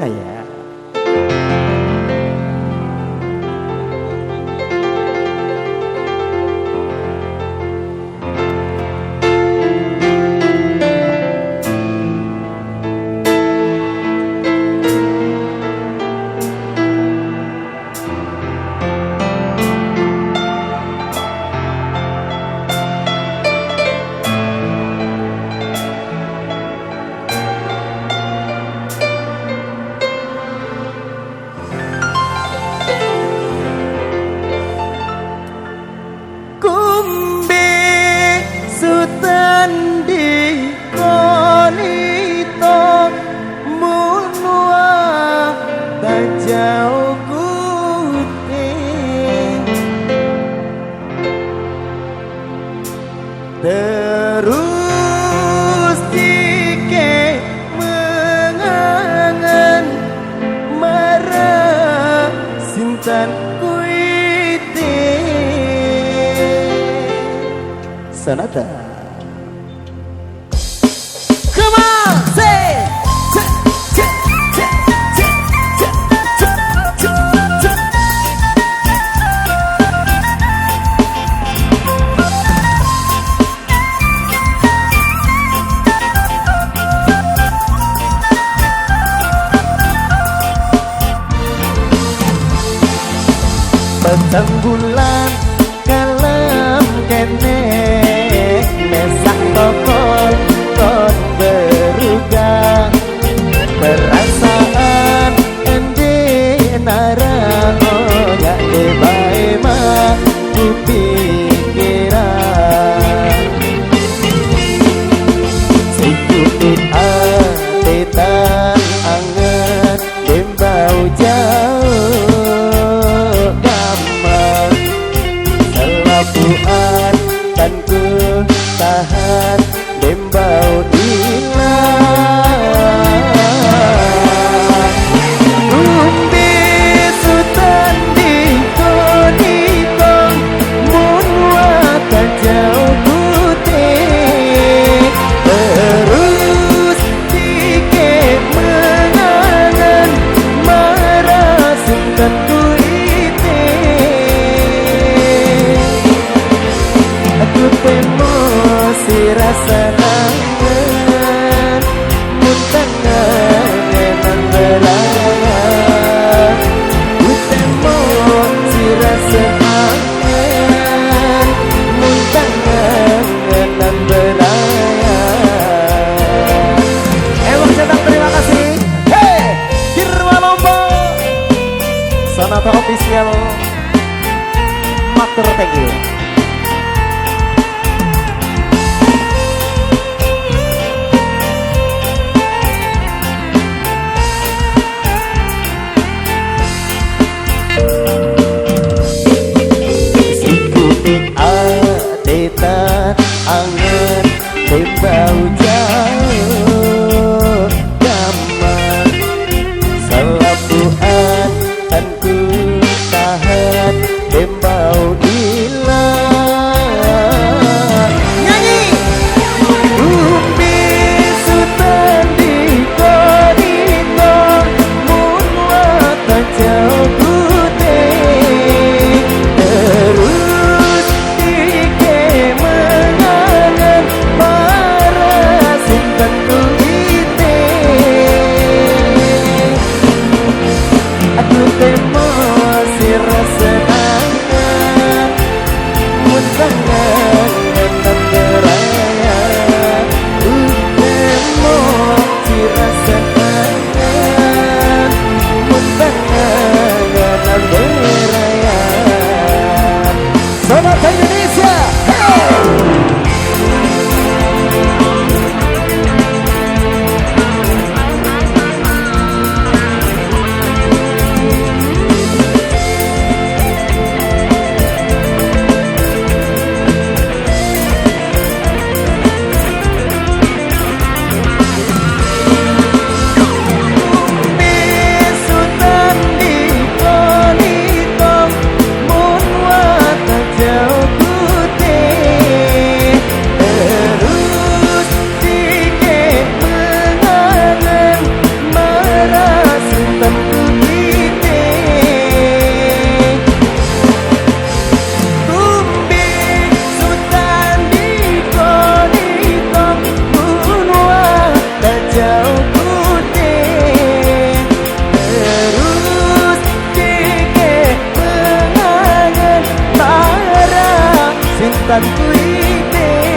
raya. Terus dike mengangan marah sintan kuite Sonata. Come on, say petang bulan kalam kene mesak tokon kon berugah perasaan ende nara oyak debai mah ku pikiran sikutut atetan anget dembau jauh damai selapuan dan ku tahan dembau hilang umbi sutan di kodikong munwa jauh putih terus dike menangan marah singkat kuite aku emosi rasa nangan muntangan enan belayar aku emosi rasa nangan muntangan enan belayar. Emang sedang terima kasih. Hey, Kirma Lombok Sonata Official Matur, thank you. Atetan anget dembau jauh damai selapuan dan ku tahan dembau hilang urusanku ini.